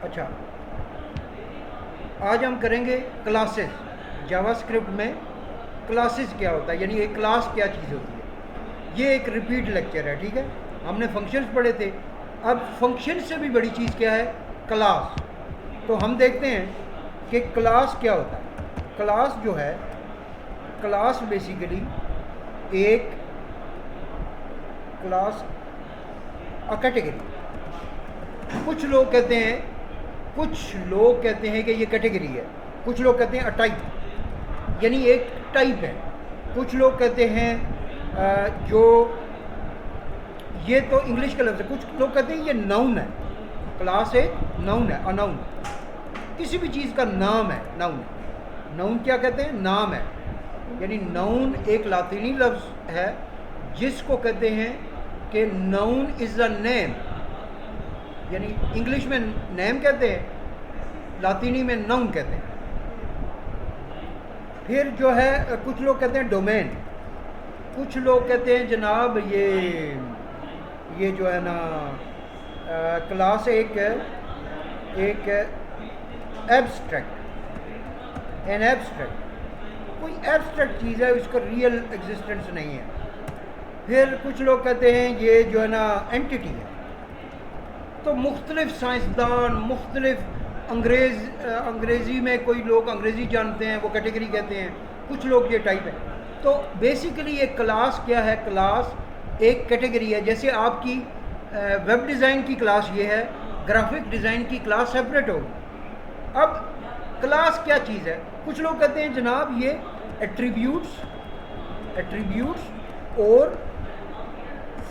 अच्छा, आज हम करेंगे क्लासेस। जावास्क्रिप्ट में क्लासेस क्या होता है, यानी एक क्लास क्या चीज़ होती है। ये एक रिपीट लेक्चर है, ठीक है। हमने फंक्शंस पढ़े थे, अब फंक्शन से भी बड़ी चीज़ क्या है, क्लास। तो हम देखते हैं कि क्लास क्या होता है। क्लास जो है, क्लास बेसिकली एक क्लास कैटेगरी। कुछ लोग कहते हैं कि ये कैटेगरी है, कुछ लोग कहते हैं अ टाइप, यानी एक टाइप है। कुछ लोग कहते हैं जो ये तो इंग्लिश का लफ्ज़ है, कुछ लोग कहते हैं ये नाउन है। क्लास एक नाउन है, अनाउन, किसी भी चीज़ का नाम है नाउन। नाउन क्या कहते हैं, नाम है। यानी नाउन एक लातीनी लफ्ज़ है जिसको कहते हैं कि नाउन इज़ अ नेम, यानी इंग्लिश में नेम कहते हैं, लातीनी में नाउन कहते हैं। फिर जो है कुछ लोग कहते हैं डोमेन, कुछ लोग कहते हैं जनाब ये जो है ना क्लास एक एब्स्ट्रैक्ट, एन एब्स्ट्रैक्ट, कोई एब्स्ट्रैक्ट चीज़ है, उसका रियल एग्जिस्टेंस नहीं है। फिर कुछ लोग कहते हैं ये जो है ना एंटिटी है। तो मुख्तलिफ साइंसदान, मुख्तलिफ अंग्रेज़ी में कोई लोग अंग्रेज़ी जानते हैं, वो कैटेगरी कहते हैं, कुछ लोग ये टाइप है। तो बेसिकली एक क्लास क्या है, क्लास एक कैटेगरी है। जैसे आपकी वेब डिज़ाइन की क्लास ये है, ग्राफिक डिज़ाइन की क्लास सेपरेट होगी। अब क्लास क्या चीज़ है, कुछ लोग कहते हैं जनाब ये एट्रीब्यूट्स और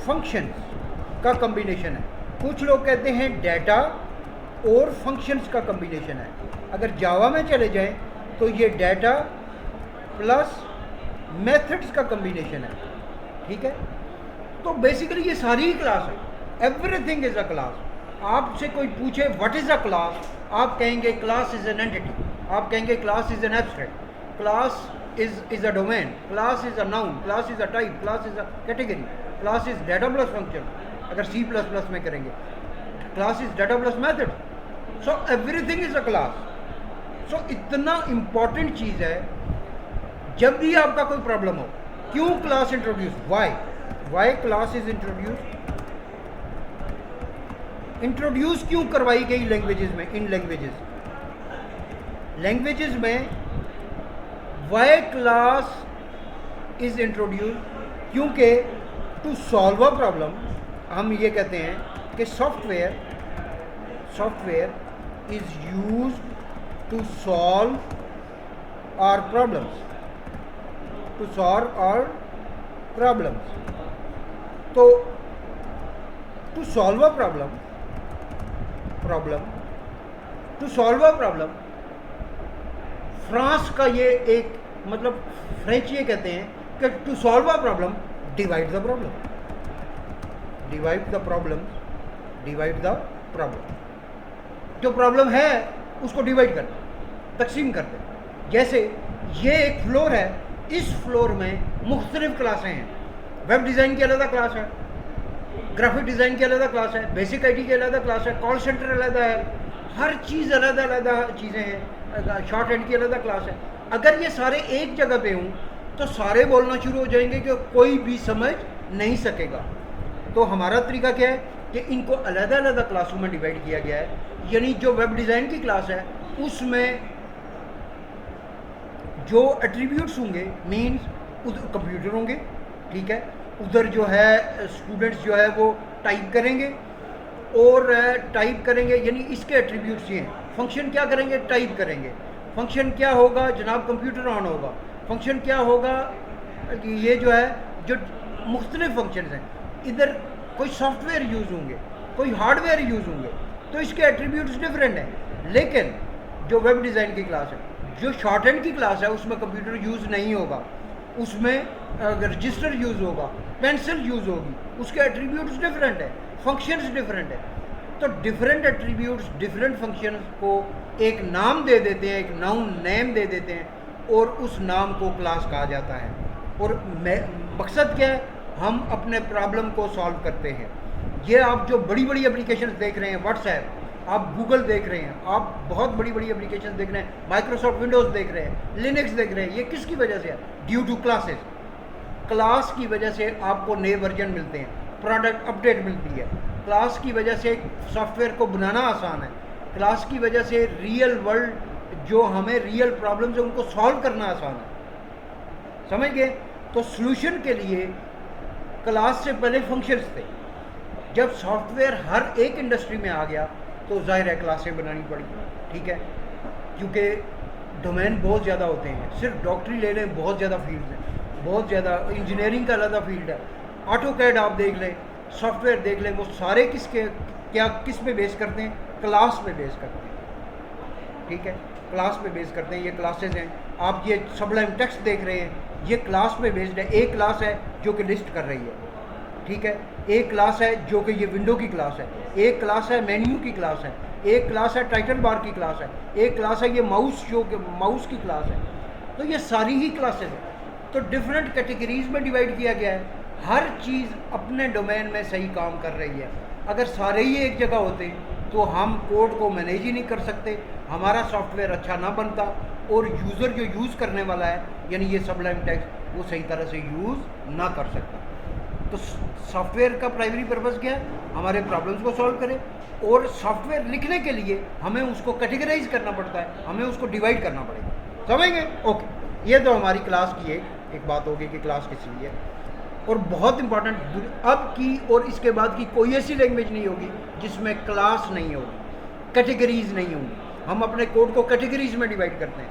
फंक्शंस का कम्बिनेशन है। कुछ लोग कहते हैं डेटा और फंक्शंस का कम्बिनेशन है। अगर जावा में चले जाएं तो ये डेटा प्लस मेथड्स का कम्बिनेशन है, ठीक है। तो बेसिकली ये सारी ही क्लास है, एवरीथिंग इज़ अ क्लास। आपसे कोई पूछे व्हाट इज़ अ क्लास, आप कहेंगे क्लास इज़ एन एंटिटी, आप कहेंगे class is an abstract, class is a domain, class is a noun, class is a type, class is a category, class is data plus function. अगर C++ में करेंगे class is data plus method. So everything is a class. So इतना important चीज़ है, जब भी आपका कोई problem हो, क्यों class introduce, why class is introduce क्यों करवाई गई लैंग्वेजेस में, इन लैंग्वेजेस में वाई क्लास इज इंट्रोड्यूस, क्योंकि टू सॉल्व अ प्रॉब्लम, हम ये कहते हैं कि software is used to solve our problems, तो to solve a problem France का ये एक मतलब, फ्रेंच ये कहते हैं कि to solve a problem divide the problem. जो प्रॉब्लम है उसको डिवाइड कर, तकसीम कर दे। जैसे ये एक फ्लोर है, इस फ्लोर में मुख्तलिफ क्लासें हैं। वेब डिज़ाइन की अलग क्लास है, ग्राफिक डिज़ाइन की अलग क्लास है, बेसिक आईटी की अलग क्लास है, कॉल सेंटर अलग है, हर चीज़ अलग चीज़ें हैं, शॉर्ट हैंड की अलग क्लास है। अगर ये सारे एक जगह पे हों तो सारे बोलना शुरू हो जाएंगे कि कोई भी समझ नहीं सकेगा। तो हमारा तरीका क्या है कि इनको अलग अलग क्लासों में डिवाइड किया गया है। यानी जो वेब डिज़ाइन की क्लास है उसमें जो एट्रीब्यूट्स होंगे, मीन्स कंप्यूटर होंगे, ठीक है। उधर जो है स्टूडेंट्स जो है वो टाइप करेंगे यानी इसके एट्रीब्यूट्स ये हैं। फंक्शन क्या करेंगे, टाइप करेंगे। फंक्शन क्या होगा जनाब, कंप्यूटर ऑन होगा। फंक्शन क्या होगा, ये जो है जो मुख्तलिफ फंक्शंस हैं, इधर कोई सॉफ्टवेयर यूज़ होंगे, कोई हार्डवेयर यूज़ होंगे, तो इसके एट्रीब्यूट्स डिफरेंट हैं। लेकिन जो वेब डिज़ाइन की क्लास है, जो शॉर्ट हैंड की क्लास है, उसमें कंप्यूटर यूज़ नहीं होगा, उसमें रजिस्टर यूज़ होगा, पेंसिल यूज़ होगी, उसके एट्रीब्यूट्स डिफरेंट है, फंक्शंस डिफरेंट है। तो डिफरेंट एट्रीब्यूट्स, डिफरेंट फंक्शंस को एक नाम दे देते हैं, एक नाउन नेम दे देते हैं, और उस नाम को क्लास कहा जाता है। और मकसद क्या है, हम अपने प्रॉब्लम को सॉल्व करते हैं। ये आप जो बड़ी बड़ी एप्लीकेशन देख रहे हैं, व्हाट्सएप, आप गूगल देख रहे हैं, आप बहुत बड़ी बड़ी एप्लीकेशन देख रहे हैं, माइक्रोसॉफ्ट विंडोज़ देख रहे हैं, लिनक्स देख रहे हैं, ये किसकी वजह से है? Due to classes. क्लास की वजह से आपको नए वर्जन मिलते हैं, प्रोडक्ट अपडेट मिलती है, क्लास की वजह से सॉफ्टवेयर को बनाना आसान है, क्लास की वजह से रियल वर्ल्ड जो हमें रियल प्रॉब्लम्स है उनको सॉल्व करना आसान है। समझ गए? तो सॉल्यूशन के लिए क्लास से पहले फंक्शंस थे। जब सॉफ्टवेयर हर एक इंडस्ट्री में आ गया तो जाहिर है क्लासें बनानी पड़ी, ठीक है, क्योंकि डोमेन बहुत ज़्यादा होते हैं। सिर्फ डॉक्टरी ले लें, बहुत ज़्यादा फील्ड हैं, बहुत ज़्यादा, इंजीनियरिंग का अलग फील्ड है, ऑटोकैड आप देख लें, सॉफ्टवेयर देख लें, वो सारे किस पे बेस करते हैं? क्लास पे बेस करते हैं, ठीक है, क्लास पे बेस करते हैं। ये क्लासेस हैं, आप ये सबलाइम टेक्स्ट देख रहे हैं, ये क्लास पे बेस्ड है। एक क्लास है जो कि लिस्ट कर रही है, ठीक है, एक क्लास है जो कि ये विंडो की क्लास है, एक क्लास है मेन्यू की क्लास है, एक क्लास है टाइटल बार की क्लास है, एक क्लास है ये माउस जो कि माउस की क्लास है। तो ये सारी ही क्लासेस हैं, तो डिफरेंट कैटेगरीज में डिवाइड किया गया है। हर चीज़ अपने डोमेन में सही काम कर रही है। अगर सारे ही एक जगह होते तो हम कोड को मैनेज ही नहीं कर सकते, हमारा सॉफ्टवेयर अच्छा ना बनता, और यूज़र जो यूज़ करने वाला है यानी ये सबलाइम टेक्स्ट वो सही तरह से यूज़ ना कर सकता। तो सॉफ्टवेयर का प्राइमरी पर्पज़ क्या है? हमारे प्रॉब्लम्स को सॉल्व करें, और सॉफ्टवेयर लिखने के लिए हमें उसको कैटेगराइज करना पड़ता है, हमें उसको डिवाइड करना पड़ेगा। समझेंगे? ओके, ये तो हमारी क्लास की एक बात होगी कि क्लास किस लिए है। और बहुत इंपॉर्टेंट, अब की और इसके बाद की कोई ऐसी लैंग्वेज नहीं होगी जिसमें क्लास नहीं होगी, कैटेगरीज नहीं होंगी। हम अपने कोड को कैटेगरीज में डिवाइड करते हैं,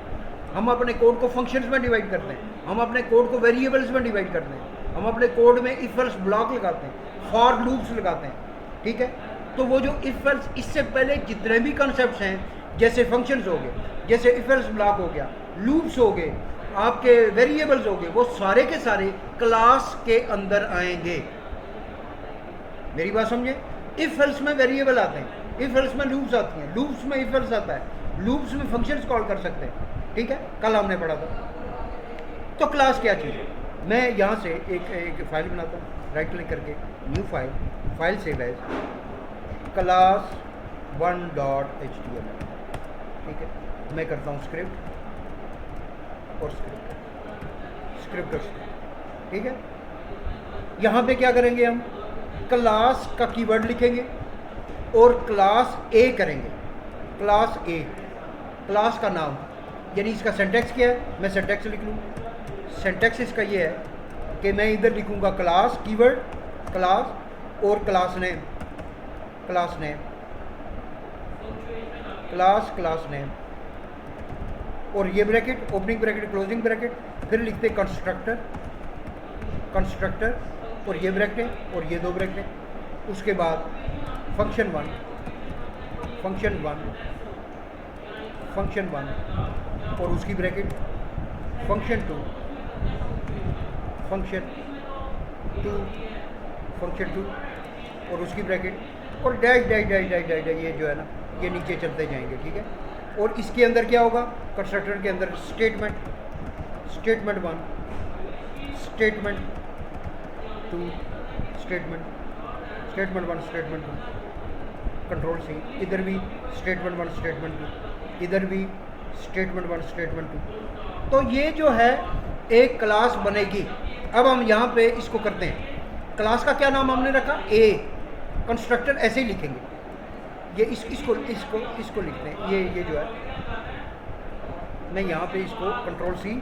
हम अपने कोड को फंक्शंस में डिवाइड करते हैं, हम अपने कोड को वेरिएबल्स में डिवाइड करते हैं, हम अपने कोड में इफ एल्स ब्लॉक लगाते हैं, फॉर लूप्स लगाते हैं, ठीक है। तो वो जो इफ एल्स, इससे पहले जितने भी कॉन्सेप्ट्स हैं, जैसे फंक्शंस हो गए, जैसे इफ एल्स ब्लॉक हो गया, लूप्स हो गए, आपके वेरिएबल्स हो गए, वो सारे के सारे क्लास के अंदर आएंगे। मेरी बात समझे? इफ एल्स में वेरिएबल आते हैं, इफ एल्स में लूप्स आती हैं, लूप्स में इफ एल्स आता है, लूप्स में फंक्शंस कॉल कर सकते हैं, ठीक है, कल हमने पढ़ा था। तो क्लास क्या चीज़ है? मैं यहाँ से एक फाइल बनाता हूँ, राइट क्लिक करके new file, file save as class 1.html, ठीक है। मैं करता हूँ स्क्रिप्ट और स्क्रिप्ट, ठीक है। यहाँ पे क्या करेंगे? हम क्लास का कीवर्ड लिखेंगे और क्लास ए करेंगे, क्लास ए, क्लास का नाम, यानी इसका सिंटैक्स क्या है? मैं सिंटैक्स लिख लूँ। सिंटैक्स इसका ये है कि मैं इधर लिखूँगा क्लास कीवर्ड, क्लास और class name, class name, class name, और ये bracket, opening bracket, closing bracket, फिर लिखते कंस्ट्रक्टर, कंस्ट्रक्टर, और ये ब्रैकेट और ये दो ब्रैकेट। उसके बाद फंक्शन 1, फंक्शन 1, फंक्शन 1 और उसकी ब्रैकेट, फंक्शन 2, फंक्शन 2, फंक्शन 2 और उसकी ब्रैकेट, और dash dash dash dash dash, ये जो है ना ये नीचे चलते जाएंगे, ठीक है। और इसके अंदर क्या होगा? कंस्ट्रक्टर के अंदर statement, statement 1, statement 2, statement, statement 1, statement 2, control C, इधर भी स्टेटमेंट 1, स्टेटमेंट 2, इधर भी स्टेटमेंट 1, स्टेटमेंट 2। तो ये जो है एक क्लास बनेगी। अब हम यहाँ पे इसको करते हैं, क्लास का क्या नाम हमने रखा? ए। कंस्ट्रक्टर ऐसे ही लिखेंगे, ये इसको लिखते हैं, ये जो है, मैं यहाँ पे इसको कंट्रोल सी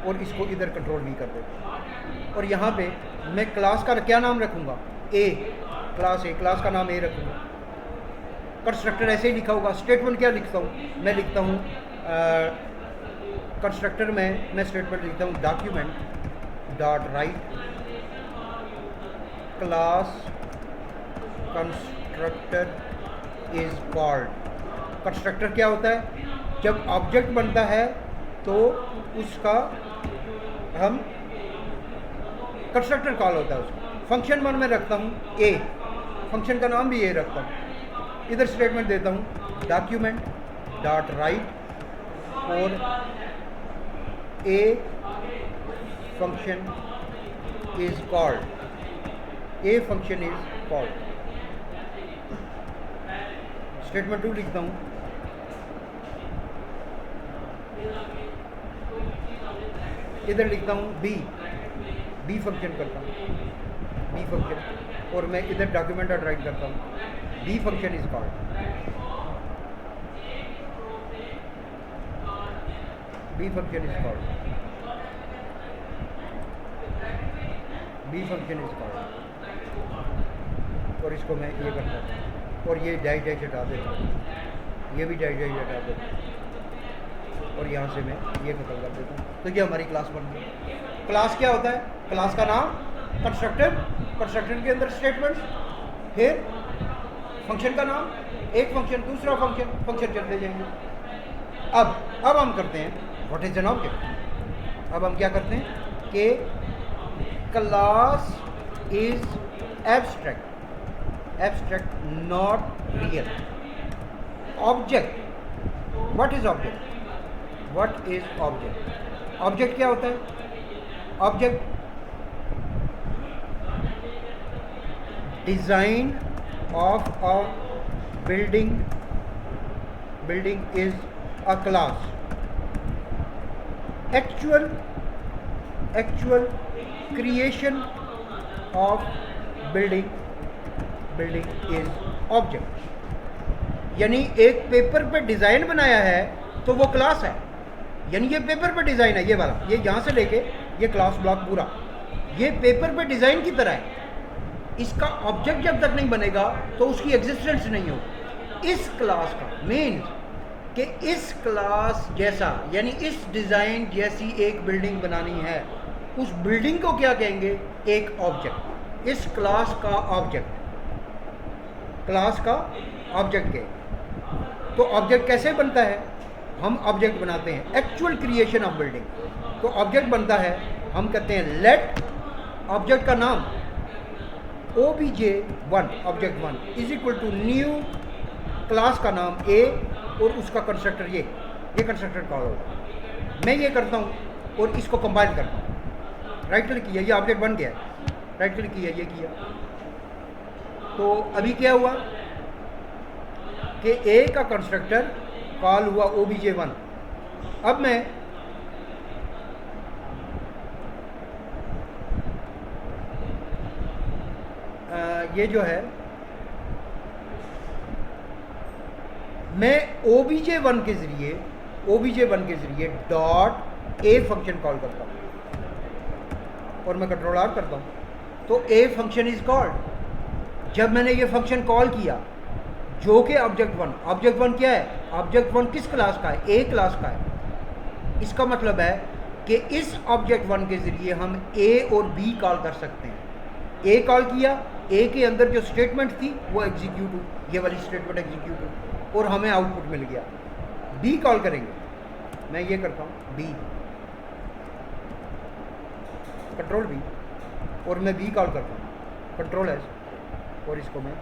और इसको इधर कंट्रोल वी कर देता हूँ। और यहाँ पे मैं क्लास का क्या नाम रखूँगा? ए, क्लास ए, क्लास का नाम ए रखूँगा। कंस्ट्रक्टर ऐसे ही लिखा होगा। स्टेटमेंट क्या लिखता हूँ? मैं लिखता हूँ कंस्ट्रक्टर में मैं स्टेटमेंट लिखता हूँ document dot right class constructor is called. Constructor क्या होता है? जब ऑब्जेक्ट बनता है तो उसका हम कंस्ट्रक्टर कॉल होता है उसका। फंक्शन 1 में रखता हूँ ए, फंक्शन का नाम भी ए रखता हूँ। इधर स्टेटमेंट देता हूँ डॉक्यूमेंट डॉट राइट और ए function is called, A function is called. Statement 2 लिखता हूँ, इधर लिखता हूँ बी फंक्शन करता हूँ, बी फंक्शन, और मैं इधर डॉक्यूमेंट राइट करता हूँ, B function is called, B function is called, B function is called, और इसको मैं ये करता हूँ, और ये डैश डैश हटा देता हूँ, ये भी डैश डैश हटा देता हूँ, और यहाँ से मैं ये खत्म कर देता हूँ। तो ये हमारी क्लास बन गई। क्लास क्या होता है? क्लास का नाम कंस्ट्रक्टर, कंस्ट्रक्टर के अंदर स्टेटमेंट्स, फिर फंक्शन का नाम, एक फंक्शन दूसरा फंक्शन, फंक्शन चलते जाएंगे। अब हम करते हैं व्हाट इज एन ऑब्जेक्ट। अब हम क्या करते हैं कि class is abstract, abstract not real. Object, what is object? What is object? Object क्या होता है? Object design of a building is a class. Actual creation of building is object. यानी एक पेपर पे डिज़ाइन बनाया है तो वो क्लास है, यानी ये पेपर पे डिज़ाइन है, ये वाला, ये यहाँ से लेके ये क्लास ब्लॉक पूरा ये पेपर पे डिज़ाइन की तरह है। इसका ऑब्जेक्ट जब तक नहीं बनेगा तो उसकी एग्जिस्टेंस नहीं होगी। इस क्लास का मेन कि इस क्लास जैसा, यानी इस डिज़ाइन जैसी एक बिल्डिंग बनानी है, उस बिल्डिंग को क्या कहेंगे? एक ऑब्जेक्ट। इस क्लास का ऑब्जेक्ट, क्लास का ऑब्जेक्ट के। तो ऑब्जेक्ट कैसे बनता है? हम ऑब्जेक्ट बनाते हैं एक्चुअल क्रिएशन ऑफ बिल्डिंग। तो ऑब्जेक्ट बनता है, हम कहते हैं लेट ऑब्जेक्ट का नाम obj1 object 1 is equal to new class का नाम a और उसका कंस्ट्रक्टर ये कंस्ट्रक्टर कॉल होगा। मैं ये करता हूँ और इसको कंपाइल करता हूँ, राइट क्लिक किया, ये ऑब्जेक्ट बन गया है, राइट क्लिक किया, ये किया। तो अभी क्या हुआ कि ए का कंस्ट्रक्टर कॉल हुआ obj1। अब मैं ये जो है मैं obj1 के जरिए डॉट ए फंक्शन कॉल करता हूँ और मैं कंट्रोल आर करता हूँ। तो ए फंक्शन इज कॉल्ड। जब मैंने ये फंक्शन कॉल किया जो कि ऑब्जेक्ट वन क्या है? ऑब्जेक्ट वन किस क्लास का है? ए क्लास का है। इसका मतलब है कि इस ऑब्जेक्ट वन के ज़रिए हम ए और बी कॉल कर सकते हैं। ए कॉल किया, ए के अंदर जो स्टेटमेंट थी वो एग्जीक्यूट हुई, ये वाली स्टेटमेंट एग्जीक्यूट हुई और हमें आउटपुट मिल गया। बी कॉल करेंगे, मैं ये करता हूँ बी, कंट्रोल बी, और मैं बी कॉल करता हूँ कंट्रोल एस, और इसको मैं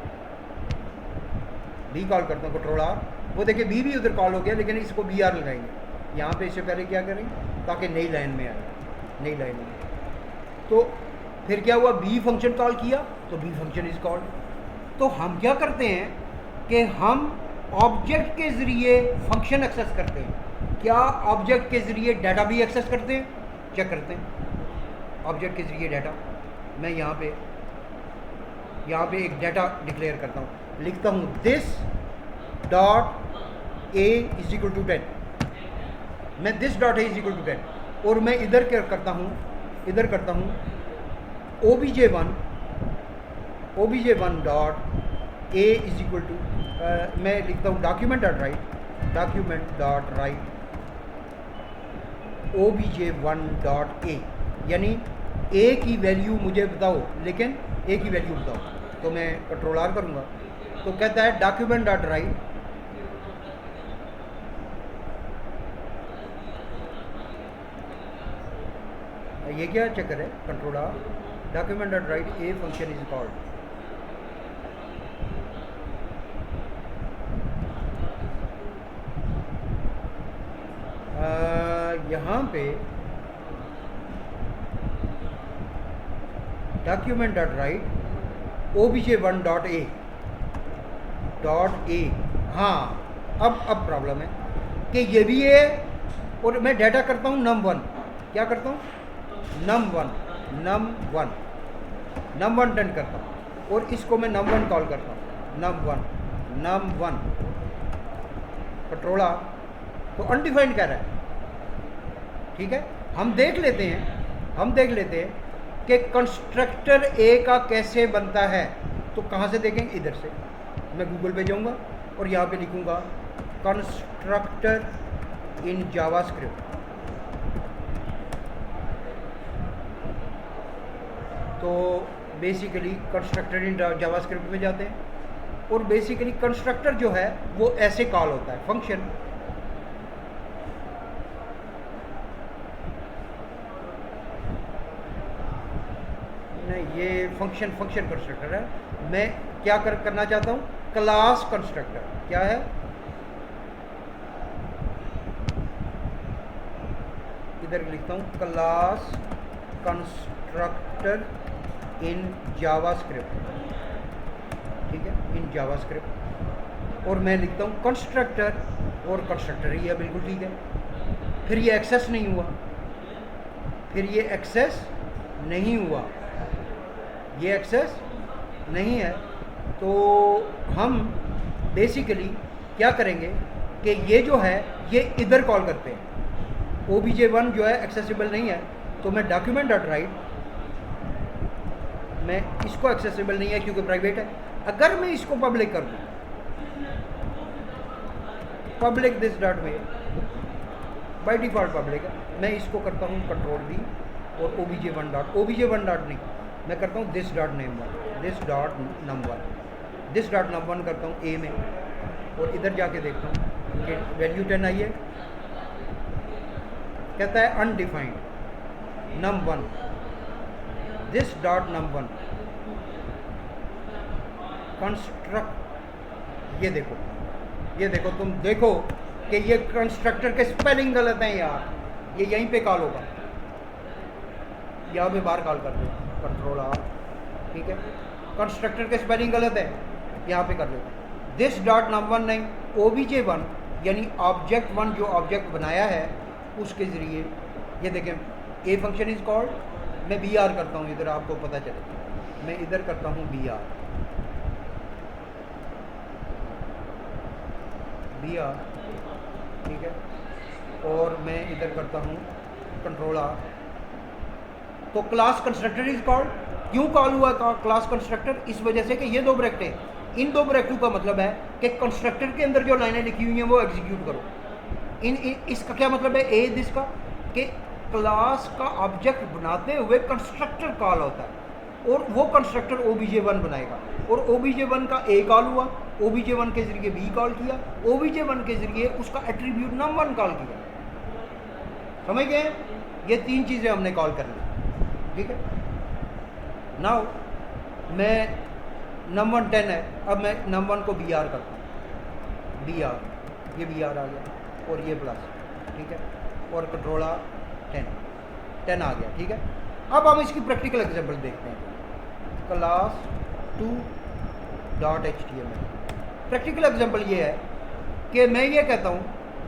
बी कॉल करता हूँ कंट्रोल आर। वो देखिए बी भी उधर कॉल हो गया, लेकिन इसको बी आर लगाएंगे यहाँ पे। इससे पहले क्या करेंगे ताकि नई लाइन में आए, नई लाइन में। तो फिर क्या हुआ? बी फंक्शन कॉल किया तो बी फंक्शन इज कॉल्ड। तो हम क्या करते हैं कि हम ऑब्जेक्ट के ज़रिए फंक्शन एक्सेस करते हैं। क्या ऑब्जेक्ट के ज़रिए डाटा भी एक्सेस करते हैं? चेक करते हैं ऑब्जेक्ट के ज़रिए डाटा। मैं यहाँ पे एक डाटा डिक्लेयर करता हूँ, लिखता हूँ this dot A is equal to 10। मैं this dot A is equal to 10 और मैं इधर क्या करता हूँ, इधर करता हूँ obj1 dot A is equal to, मैं लिखता हूँ document dot write obj1 dot A, यानी ए की वैल्यू मुझे बताओ, लेकिन ए की वैल्यू बताओ। तो मैं कंट्रोल आर करूँगा तो कहता है डॉक्यूमेंट डॉट राइट ये क्या चक्कर है? Control R document dot write A function is called. यहाँ पे document.write obj1.a हाँ, अब प्रॉब्लम है कि ये भी है और मैं डाटा करता हूँ num1, क्या करता हूँ num1 10 करता हूँ और इसको मैं num1 कॉल करता हूँ num1 कंट्रोल आ, तो अनडिफाइंड कह रहा है। ठीक है, हम देख लेते हैं कि कंस्ट्रक्टर ए का कैसे बनता है। तो कहाँ से देखेंगे, इधर से। मैं गूगल पे जाऊँगा और यहाँ पे लिखूँगा कंस्ट्रक्टर इन जावास्क्रिप्ट। तो बेसिकली कंस्ट्रक्टर इन जावास्क्रिप्ट में जाते हैं और बेसिकली कंस्ट्रक्टर जो है वो ऐसे कॉल होता है, फंक्शन। नहीं, ये फंक्शन कंस्ट्रक्टर है। मैं क्या करना चाहता हूँ, क्लास कंस्ट्रक्टर। क्या है, इधर लिखता हूँ क्लास कंस्ट्रक्टर इन जावास्क्रिप्ट। ठीक है, इन जावास्क्रिप्ट। और मैं लिखता हूँ कंस्ट्रक्टर, और कंस्ट्रक्टर ही है, बिल्कुल ठीक है। फिर ये एक्सेस नहीं हुआ, ये एक्सेस नहीं है। तो हम बेसिकली क्या करेंगे कि ये जो है ये इधर कॉल करते हैं। obj1 जो है एक्सेसिबल नहीं है, तो मैं document.write, मैं इसको एक्सेसिबल नहीं है क्योंकि प्राइवेट है। अगर मैं इसको पब्लिक कर दूँ, पब्लिक दिस डॉट में बाय डिफ़ॉल्ट पब्लिक है, मैं इसको करता हूँ कंट्रोल V और obj1 डॉट नहीं, मैं करता हूँ दिस डॉट num1 करता हूँ ए में और इधर जाके देखता हूँ कि वैल्यू 10 आई है। कहता है undefined num1 this dot num1 construct. ये देखो तुम देखो कि ये कंस्ट्रक्टर के स्पेलिंग गलत हैं यार। ये यहीं पे कॉल होगा, यहाँ पे बाहर कॉल कर दो कंट्रोल R। ठीक है, कंस्ट्रक्टर के स्पेलिंग गलत है, यहाँ पे कर लेते हैं दिस डॉट num1 नहीं, obj1 यानी ऑब्जेक्ट 1 जो ऑब्जेक्ट बनाया है उसके ज़रिए। ये देखें, ए फंक्शन इज कॉल्ड, मैं br करता हूँ इधर, आपको पता चले। मैं इधर करता हूँ br, ठीक है, और मैं इधर करता हूँ कंट्रोल R। तो क्लास कंस्ट्रक्टर इज कॉल्ड, क्यों कॉल हुआ क्लास कंस्ट्रक्टर, इस वजह से कि ये दो ब्रैकेट है। इन दो ब्रैकेटों का मतलब है कि कंस्ट्रक्टर के अंदर जो लाइनें लिखी हुई हैं वो एग्जीक्यूट करो। इसका क्या मतलब है, ए दिस का, कि क्लास का ऑब्जेक्ट बनाते हुए कंस्ट्रक्टर कॉल होता है और वो कंस्ट्रक्टर obj1 बनाएगा और obj1 का ए कॉल हुआ, obj1 के जरिए b कॉल किया, obj1 के जरिए उसका एट्रीब्यूट num1 कॉल किया। समझ गए, ये तीन चीज़ें हमने कॉल कर ली। ठीक है, नाउ मैं num1 10 है, अब मैं num1 को br करता हूँ, br, ये br आ गया और ये प्लस। ठीक है, और कंट्रोल R 10 आ गया। ठीक है, अब हम इसकी प्रैक्टिकल एग्जांपल देखते हैं। Class 2 dot HTML। Practical example ये है कि मैं ये कहता हूँ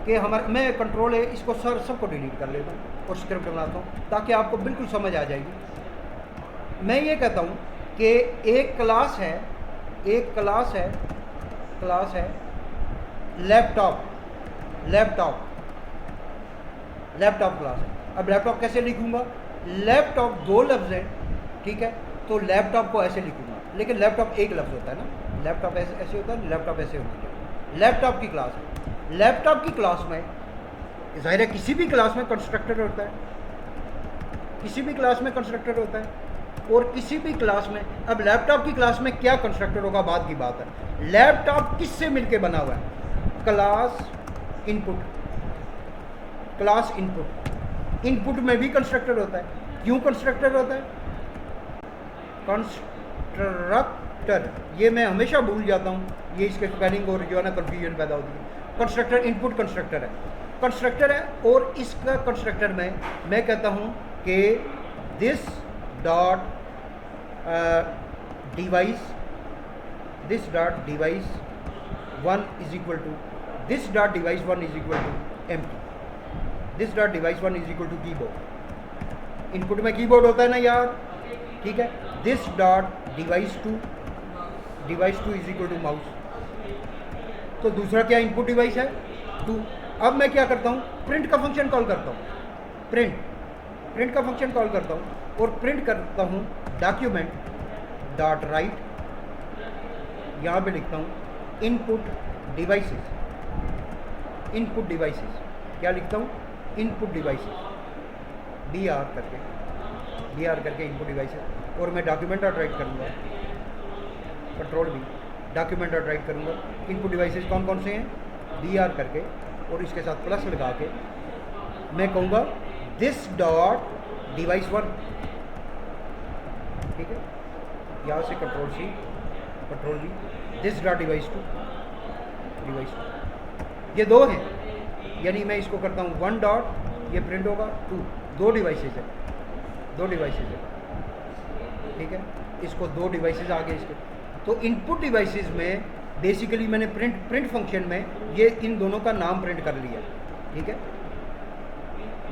कि मैं कंट्रोल है इसको सबको डिलीट कर लेता हूँ और स्क्रिप्ट बनाता हूँ ताकि आपको बिल्कुल समझ आ जाएगी। मैं ये कहता हूँ कि एक क्लास है लैपटॉप क्लास है। अब लैपटॉप कैसे लिखूंगा, लैपटॉप दो लफ्ज़ हैं। ठीक है, तो लैपटॉप को ऐसे लिखूंगा, लेकिन लैपटॉप एक लफ्ज़ होता है ना, लैपटॉप ऐसे होता है, लैपटॉप ऐसे होता है। लैपटॉप की क्लास है, लैपटॉप की क्लास में ज़ाहिर है किसी भी क्लास में कंस्ट्रक्टर होता है, और किसी भी क्लास में, अब लैपटॉप की क्लास में क्या कंस्ट्रक्टर होगा बाद की बात है। लैपटॉप किससे मिलके बना हुआ है, क्लास इनपुट में भी कंस्ट्रक्टर होता है। क्यों कंस्ट्रक्टर होता है, कंस्ट्रक्टर, ये मैं हमेशा भूल जाता हूँ, ये इसके स्पेलिंग और जो है ना कन्फ्यूजन पैदा होती है। कंस्ट्रक्टर इनपुट कंस्ट्रक्टर है और इसका कंस्ट्रक्टर में मैं कहता हूँ कि this dot device 1 is equal to this dot device 1 is equal to empty, this dot device 1 is equal to keyboard. Input में कीबोर्ड होता है ना यार, ठीक है। This dot device 2 is equal to mouse. तो दूसरा क्या इनपुट डिवाइस है 2। अब मैं क्या करता हूँ, प्रिंट का फंक्शन कॉल करता हूँ, प्रिंट का फंक्शन कॉल करता हूँ और प्रिंट करता हूँ डॉक्यूमेंट डॉट राइट, यहाँ पे लिखता हूँ इनपुट डिवाइसेस, क्या लिखता हूँ, इनपुट डिवाइसेस, डी आर करके इनपुट डिवाइसेस। और मैं डॉक्यूमेंट डॉट राइट करूँगा, कंट्रोल भी, डॉक्यूमेंट डॉट राइट करूँगा। इनपुट डिवाइसेस कौन कौन से हैं, डी आर करके और इसके साथ प्लस लगा के मैं कहूँगा दिस डॉट डिवाइस 1, ठीक है। यहाँ से control C, control V, this dot device 2, ये दो हैं, यानी मैं इसको करता हूँ 1 डॉट, ये प्रिंट होगा 2, दो डिवाइसेज है, ठीक है। इसको दो डिवाइसेज आ गए इसके। तो इनपुट डिवाइसेस में बेसिकली मैंने प्रिंट फंक्शन में ये इन दोनों का नाम प्रिंट कर लिया, ठीक है।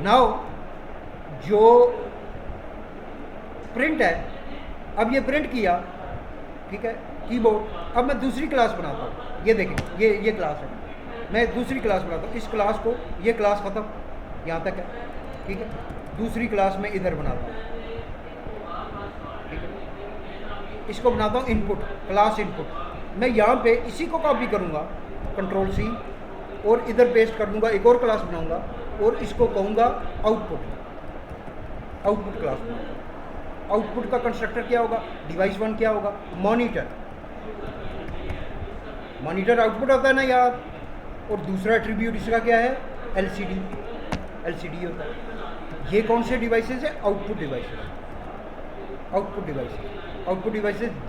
नाउ जो प्रिंट है, अब ये प्रिंट किया, ठीक है, कीबोर्ड। अब मैं दूसरी क्लास बनाता हूँ, ये देखें, ये क्लास है, मैं दूसरी क्लास बनाता हूँ। इस क्लास को, ये क्लास ख़त्म, यहाँ तक है, ठीक है। दूसरी क्लास में इधर बनाता हूँ, ठीक है। इसको बनाता हूँ इनपुट, क्लास इनपुट। मैं यहाँ पे इसी को कॉपी करूँगा, कंट्रोल सी, और इधर पेस्ट कर दूँगा, एक और क्लास बनाऊँगा और इसको कहूँगा आउटपुट क्लास बनाऊँगा। आउटपुट का कंस्ट्रक्टर क्या होगा, डिवाइस 1 क्या होगा, मॉनिटर आउटपुट होता है ना यार। और दूसरा एट्रीब्यूट इसका क्या है, एलसीडी होता है। ये कौन से डिवाइसेस है, output devices.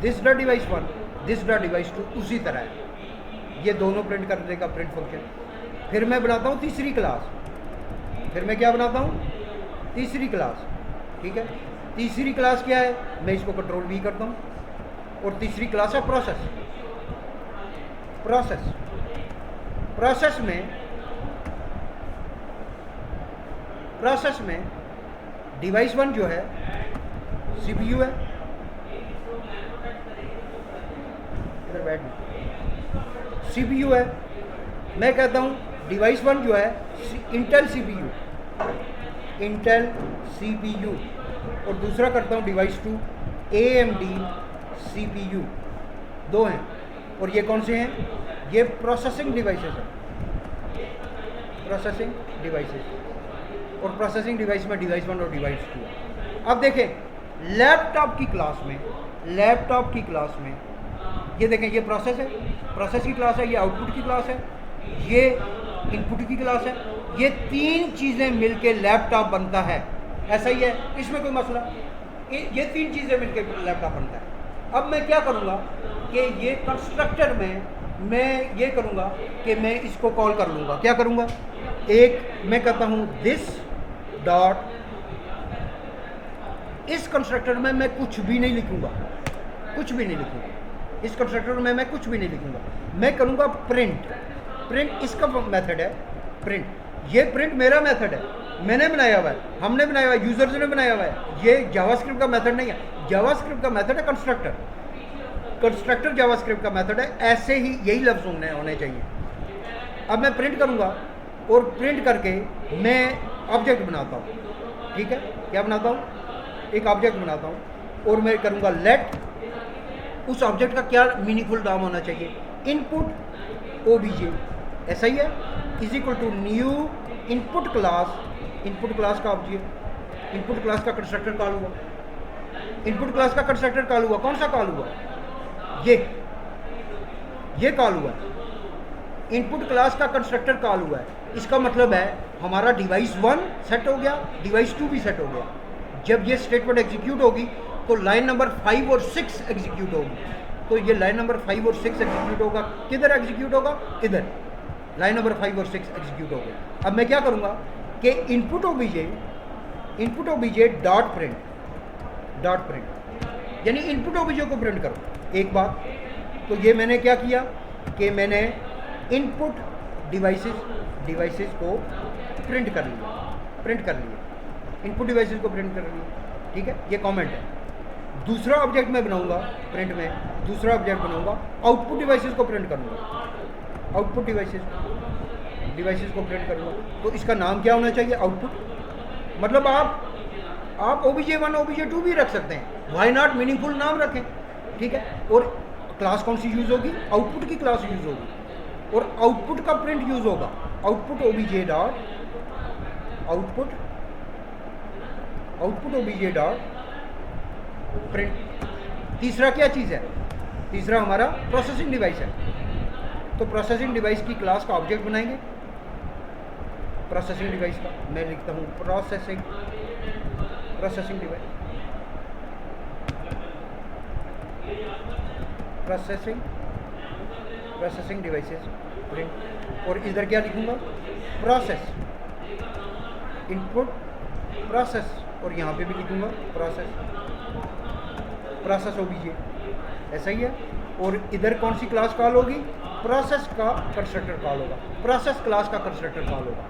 This dot device 1, this dot device 2 उसी तरह है, ये दोनों प्रिंट कर देगा प्रिंट फंक्शन। फिर मैं बनाता हूँ तीसरी क्लास, फिर मैं क्या बनाता हूँ, तीसरी क्लास, ठीक है। तीसरी क्लास क्या है, मैं इसको कंट्रोल वी करता हूँ और तीसरी क्लास है प्रोसेस में डिवाइस 1 जो है सीपीयू है, इधर बैठ, सीपीयू है। मैं कहता हूँ डिवाइस 1 जो है इंटेल सीपीयू, और दूसरा करता हूँ डिवाइस 2 AMD CPU। दो हैं, और ये कौन से हैं, ये प्रोसेसिंग डिवाइसेस हैं, और प्रोसेसिंग डिवाइस में डिवाइस 1 और डिवाइस 2। अब देखें लैपटॉप की क्लास में ये देखें, ये प्रोसेस की क्लास है, ये आउटपुट की क्लास है, ये इनपुट की क्लास है। ये तीन चीज़ें मिलके लैपटॉप बनता है, ऐसा ही है, इसमें कोई मसला, ये तीन चीज़ें मिलके लैपटॉप बनता है। अब मैं क्या करूँगा कि ये कंस्ट्रक्टर में मैं ये करूँगा कि मैं इसको कॉल कर लूँगा, क्या करूँगा, एक मैं कहता हूँ दिस डॉट, इस कंस्ट्रक्टर में मैं कुछ भी नहीं लिखूँगा, इस कंस्ट्रक्टर में मैं कुछ भी नहीं लिखूँगा। मैं करूँगा प्रिंट इसका मेथड है प्रिंट, ये प्रिंट मेरा मेथड है, मैंने बनाया हुआ है, हमने बनाया हुआ है, यूजर्स ने बनाया हुआ है। ये जावास्क्रिप्ट का मेथड नहीं है, जावास्क्रिप्ट का मेथड है कंस्ट्रक्टर जावास्क्रिप्ट का मेथड है। ऐसे ही यही लफ्ज़ होने चाहिए। अब मैं प्रिंट करूँगा और प्रिंट करके मैं ऑब्जेक्ट बनाता हूँ, ठीक है, क्या बनाता हूँ, एक ऑब्जेक्ट बनाता हूँ और मैं करूँगा लेट, उस ऑब्जेक्ट का क्या मीनिंगफुल नाम होना चाहिए, इनपुट ओबीजे, ऐसा ही है, is equal to new input class का ऑब्जेक्ट, इनपुट क्लास का कंस्ट्रक्टर कॉल हुआ, कौन सा कॉल हुआ, ये कॉल हुआ, इनपुट क्लास का कंस्ट्रक्टर कॉल हुआ है। इसका मतलब है हमारा डिवाइस 1 सेट हो गया, डिवाइस 2 भी सेट हो गया। जब ये स्टेटमेंट एग्जीक्यूट होगी तो लाइन नंबर 5 और 6 एग्जीक्यूट होगी। तो ये लाइन नंबर 5 और 6 एग्जीक्यूट होगा, किधर एग्जीक्यूट होगा, इधर, लाइन नंबर 5 और 6 एग्जीक्यूट हो गया। अब मैं क्या करूँगा कि इनपुट ओबीजे डॉट प्रिंट, यानी इनपुट ओबीजे को प्रिंट करो। एक बात तो ये मैंने क्या किया कि मैंने इनपुट डिवाइसेस को प्रिंट कर लिए इनपुट डिवाइसेस को प्रिंट कर लिए, ठीक है, ये कमेंट है। दूसरा ऑब्जेक्ट मैं बनाऊंगा प्रिंट में, दूसरा ऑब्जेक्ट बनाऊंगा, आउटपुट डिवाइसेस को प्रिंट करूंगा, आउटपुट डिवाइसेस को प्रिंट करूंगा। तो इसका नाम क्या होना चाहिए? आउटपुट। मतलब आप obj1 obj2 भी रख सकते हैं, वाई नॉट, मीनिंगफुल नाम रखें, ठीक है। और क्लास कौन सी यूज होगी? आउटपुट की क्लास यूज होगी और आउटपुट का प्रिंट यूज होगा, output obj dot output obj dot print. तीसरा क्या चीज़ है? तीसरा हमारा प्रोसेसिंग डिवाइस है। तो प्रोसेसिंग डिवाइस की क्लास का ऑब्जेक्ट बनाएंगे। प्रोसेसिंग डिवाइस का मैं लिखता हूँ processing device, processing devices print. और इधर क्या लिखूंगा? प्रोसेस इनपुट प्रोसेस, और यहाँ पे भी लिखूंगा प्रोसेस obj, ऐसा ही है। और इधर कौन सी क्लास कॉल होगी? प्रोसेस का कंस्ट्रक्टर कॉल होगा, प्रोसेस क्लास का कंस्ट्रक्टर कॉल होगा।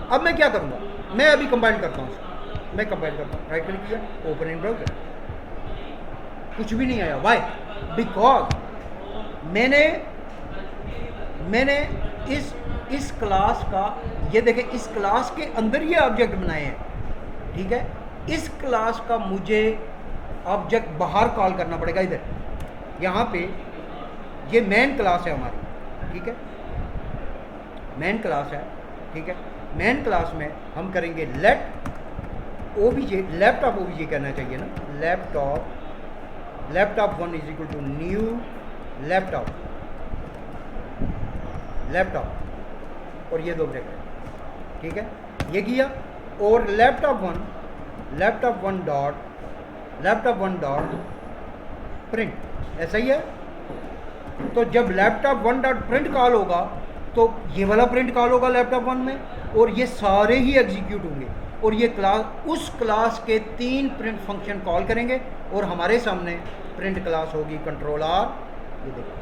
अब मैं क्या करूँगा? मैं अभी कंबाइन करता हूँ, मैं कंबाइन करता हूँ, राइट क्लिक किया, ओपन इन ब्राउज़र, कुछ भी नहीं आया। वाई? बिकॉज मैंने इस क्लास का, ये देखें, इस क्लास के अंदर ये ऑब्जेक्ट बनाए हैं, ठीक है। इस क्लास का मुझे ऑब्जेक्ट बाहर कॉल करना पड़ेगा। इधर यहाँ पे ये मेन क्लास है हमारी, ठीक है, मेन क्लास है, ठीक है। मेन क्लास में हम करेंगे लेट obj, लैपटॉप obj करना चाहिए ना, laptop 1 is equal to new laptop, और ये दो ब्रैकेट, ठीक है, ये किया। और लैपटॉप वन डॉट प्रिंट, ऐसा ही है। तो जब लैपटॉप 1 डॉट प्रिंट कॉल होगा तो ये वाला प्रिंट कॉल होगा लैपटॉप 1 में, और ये सारे ही एग्जीक्यूट होंगे, और ये क्लास, उस क्लास के 3 प्रिंट फंक्शन कॉल करेंगे, और हमारे सामने प्रिंट क्लास होगी कंट्रोल आर। ये देखो,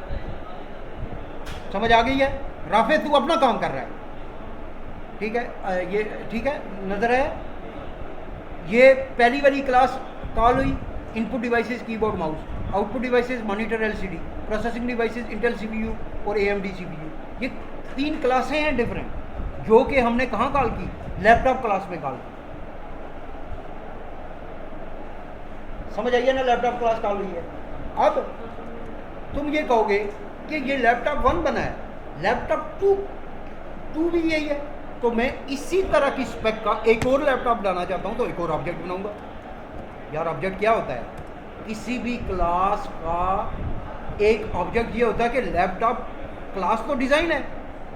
समझ आ गई है? राफे तू अपना काम कर रहा है, ठीक है, ये ठीक है, नजर है। ये पहली वाली क्लास कॉल हुई, input devices keyboard mouse, output devices monitor LCD, processing devices Intel CPU और एएमडी सीपीयू। ये 3 क्लासें हैं डिफरेंट, जो कि हमने कहाँ कॉल की? लैपटॉप क्लास में कॉल की। समझ आइए ना, लैपटॉप क्लास कॉल हुई है। अब तुम ये कहोगे कि ये लैपटॉप 1 बना है, लैपटॉप 2 भी यही है, तो मैं इसी तरह की स्पेक का एक और लैपटॉप लाना चाहता हूँ, तो एक और ऑब्जेक्ट बनाऊंगा। यार ऑब्जेक्ट क्या होता है? किसी भी क्लास का एक ऑब्जेक्ट ये होता है कि लैपटॉप क्लास तो डिज़ाइन है,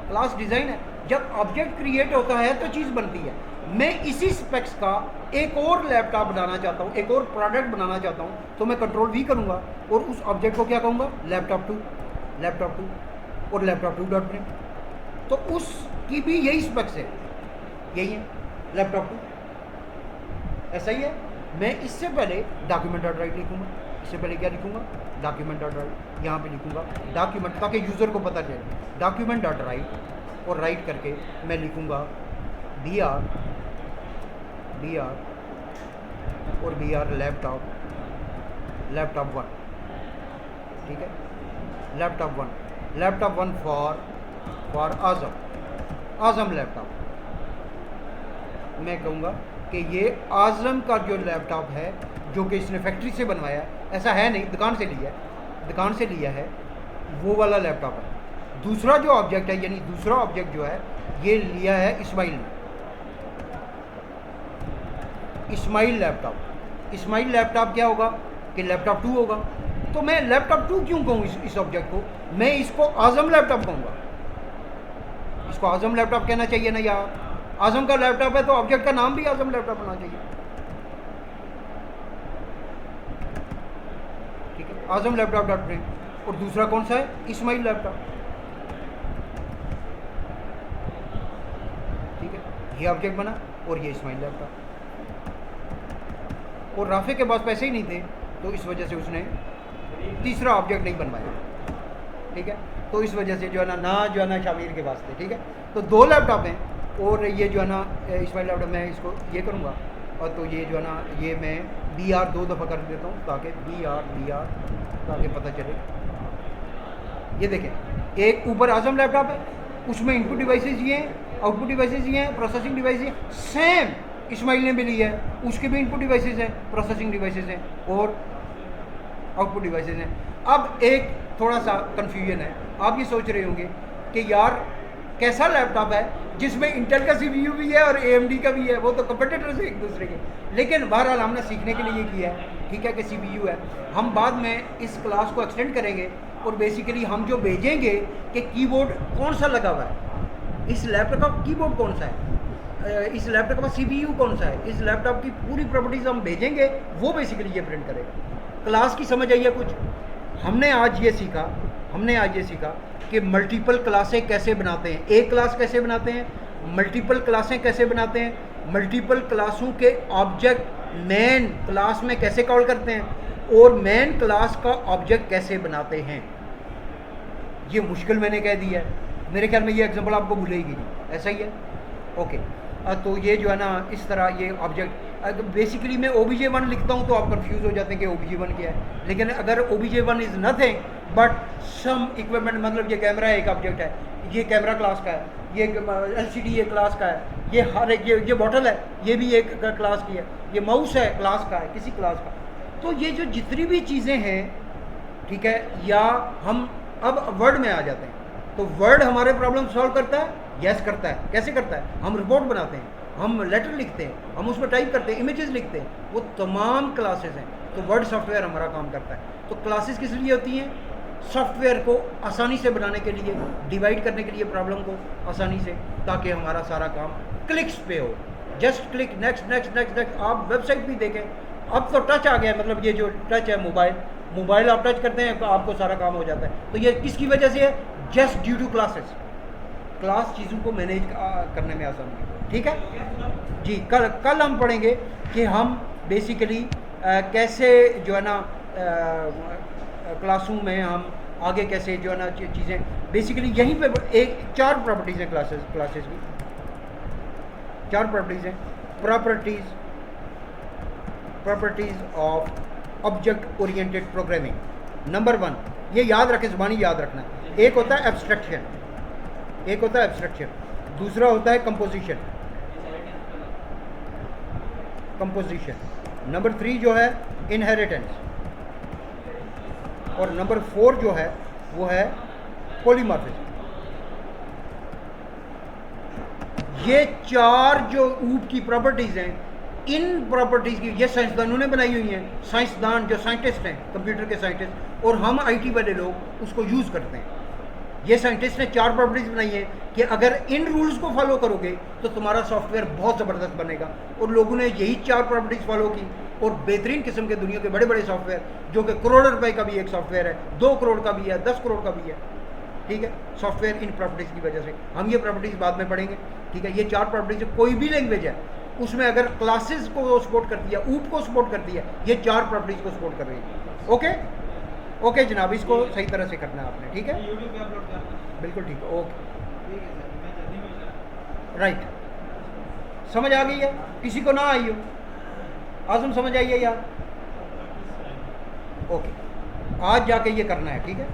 क्लास डिज़ाइन है। जब ऑब्जेक्ट क्रिएट होता है तो चीज़ बनती है। मैं इसी स्पेक्स का एक और लैपटॉप बनाना चाहता हूँ, एक और प्रोडक्ट बनाना चाहता हूँ, तो मैं कंट्रोल V करूँगा और उस ऑब्जेक्ट को क्या कहूँगा? लैपटॉप 2 और लैपटॉप 2 डॉट प्रिंट। तो उसकी भी यही स्पेक्स है, यही है लैपटॉप 2, ऐसा ही है। मैं इससे पहले डॉक्यूमेंट डॉट राइट लिखूँगा, इससे पहले क्या लिखूँगा? डॉक्यूमेंट डॉट राइट, यहाँ पे लिखूँगा डॉक्यूमेंट, ताकि यूज़र को पता चले डॉक्यूमेंट डॉट राइट, और राइट करके मैं लिखूँगा br और br लैपटॉप 1, ठीक है, लैपटॉप 1 फॉर आज़म लैपटॉप। मैं कहूँगा कि ये आज़म का जो लैपटॉप है, जो कि इसने फैक्ट्री से बनवाया, ऐसा है नहीं, दुकान से लिया है, वो वाला लैपटॉप है। दूसरा जो ऑब्जेक्ट है, यानी दूसरा ऑब्जेक्ट जो है, ये लिया है इस्माइल ने, इस्माइल लैपटॉप क्या होगा कि लैपटॉप 2 होगा। तो मैं लैपटॉप 2 क्यों कहूँ इस ऑब्जेक्ट को? मैं इसको आज़म लैपटॉप कहूँगा, इसको आज़म लैपटॉप कहना चाहिए ना यार। आज़म का लैपटॉप है तो ऑब्जेक्ट का नाम भी आज़म लैपटॉप होना चाहिए, ठीक है, आज़म लैपटॉप डॉट प्रिंट। और दूसरा कौन सा है? इस्माइल लैपटॉप, ठीक है, ये ऑब्जेक्ट बना और ये इस्माइल लैपटॉप। और राफे के पास पैसे ही नहीं थे, तो इस वजह से उसने तीसरा ऑब्जेक्ट नहीं बनवाया, ठीक है। तो इस वजह से जो है ना शामिर के वास्ते, ठीक है। तो 2 लैपटॉप हैं और ये जो है ना इस्माइल लैपटॉप मैं इसको ये करूँगा और तो ये जो है ना ये मैं BR 2 दफ़ा कर देता हूँ ताकि BR ताकि पता चले। ये देखें, एक ऊपर आजम लैपटॉप है, उसमें इनपुट डिवाइसेस ये हैं, आउटपुट डिवाइसेस ये हैं, प्रोसेसिंग डिवाइस ये सेम इस्माइल ने भी ली है, उसके भी इनपुट डिवाइसेस हैं, प्रोसेसिंग डिवाइसेस हैं और आउटपुट डिवाइसेस हैं। अब एक थोड़ा सा कन्फ्यूजन है, आप ये सोच रहे होंगे कि यार कैसा लैपटॉप है जिसमें इंटेल का CPU भी है और AMD का भी है, वो तो कंपटीटर्स है एक दूसरे के। लेकिन बहरहाल हमने सीखने के लिए किया है, ठीक है, कि CPU है। हम बाद में इस क्लास को एक्सटेंड करेंगे और बेसिकली हम जो भेजेंगे कि कीबोर्ड कौन सा लगा हुआ है, इस लैपटॉप का कीबोर्ड कौन सा है, इस लैपटॉप का CPU कौन सा है, इस लैपटॉप की पूरी प्रॉपर्टीज हम भेजेंगे, वो बेसिकली ये प्रिंट करेगा। क्लास की समझ आई है कुछ? हमने आज ये सीखा कि मल्टीपल क्लासें कैसे बनाते हैं, एक क्लास कैसे बनाते हैं, मल्टीपल क्लासें कैसे बनाते हैं, मल्टीपल क्लासों के ऑब्जेक्ट मेन क्लास में कैसे कॉल करते हैं और मेन क्लास का ऑब्जेक्ट कैसे बनाते हैं। ये मुश्किल मैंने कह दिया है, मेरे ख्याल में ये एग्जांपल आपको भूलेगी नहीं, ऐसा ही है। ओके, तो ये जो है ना इस तरह ये ऑब्जेक्ट बेसिकली मैं OBJ1 लिखता हूँ तो आप कंफ्यूज हो जाते हैं कि OBJ1 क्या है, लेकिन अगर OBJ1 is nothing but some equipment, मतलब ये कैमरा एक ऑब्जेक्ट है, ये कैमरा क्लास का है, ये LCD एक क्लास का है, ये हर एक ये बॉटल है ये भी एक क्लास की है, ये माउस है क्लास का है, किसी क्लास का। तो ये जो जितनी भी चीज़ें हैं, ठीक है, या हम अब वर्ड में आ जाते हैं, तो वर्ड हमारे प्रॉब्लम सॉल्व करता है, यस करता है। कैसे करता है? हम रिपोर्ट बनाते हैं, हम लेटर लिखते हैं, हम उसमें टाइप करते हैं, इमेजेस लिखते हैं, वो तमाम क्लासेस हैं। तो वर्ड सॉफ्टवेयर हमारा काम करता है। तो क्लासेस किस लिए होती हैं? सॉफ्टवेयर को आसानी से बनाने के लिए, डिवाइड करने के लिए प्रॉब्लम को आसानी से, ताकि हमारा सारा काम क्लिक्स पे हो। Just click, next next next next. आप वेबसाइट भी देखें, अब तो टच आ गया, मतलब ये जो टच है मोबाइल आप टच करते हैं तो आपको सारा काम हो जाता है। तो ये किसकी वजह से है? Just due to classes. Class चीज़ों को मैनेज करने में आसानी है, ठीक है जी। कल हम पढ़ेंगे कि हम बेसिकली कैसे जो है ना क्लासों में हम आगे कैसे जो है ना चीज़ें बेसिकली यहीं पे 4 प्रॉपर्टीज़ हैं क्लासेस की 4 प्रॉपर्टीज़ हैं। Properties of object oriented programming. Number 1, ये याद रखें, ज़बानी याद रखना। एक होता है एब्स्ट्रक्शन, दूसरा होता है कंपोजिशन। नंबर 3 जो है इनहेरिटेंस, और नंबर 4 जो है वो है पॉलीमॉर्फिज्म। ये 4 जो ऊप की प्रॉपर्टीज़ हैं, इन प्रॉपर्टीज़ की ये साइंसदानों ने बनाई हुई हैं। साइंसदान जो साइंटिस्ट हैं, कंप्यूटर के साइंटिस्ट, और हम IT वाले लोग उसको यूज़ करते हैं। ये साइंटिस्ट ने 4 प्रॉपर्टीज़ बनाई है कि अगर इन रूल्स को फॉलो करोगे तो तुम्हारा सॉफ्टवेयर बहुत ज़बरदस्त बनेगा। और लोगों ने यही 4 प्रॉपर्टीज़ फॉलो की और बेहतरीन किस्म के दुनिया के बड़े बड़े सॉफ्टवेयर, जो कि करोड़ों रुपए का भी एक सॉफ्टवेयर है, 2 करोड़ का भी है, 10 करोड़ का भी है, ठीक है, सॉफ्टवेयर इन प्रॉपर्टीज़ की वजह से। हम ये प्रॉपर्टीज़ बाद में पढ़ेंगे, ठीक है। ये 4 प्रॉपर्टीज़, कोई भी लैंग्वेज है उसमें अगर क्लासेस को सपोर्ट करती है, ऊप को सपोर्ट करती है, ये 4 प्रॉपर्टीज़ को सपोर्ट कर रही है। ओके जनाब, इसको सही तरह से करना है आपने, ठीक है, बिल्कुल ठीक है। ओके, राइट, समझ आ गई है? किसी को ना आई हो? आजम समझ आई है यार? ओके, आज जाके ये करना है, ठीक है।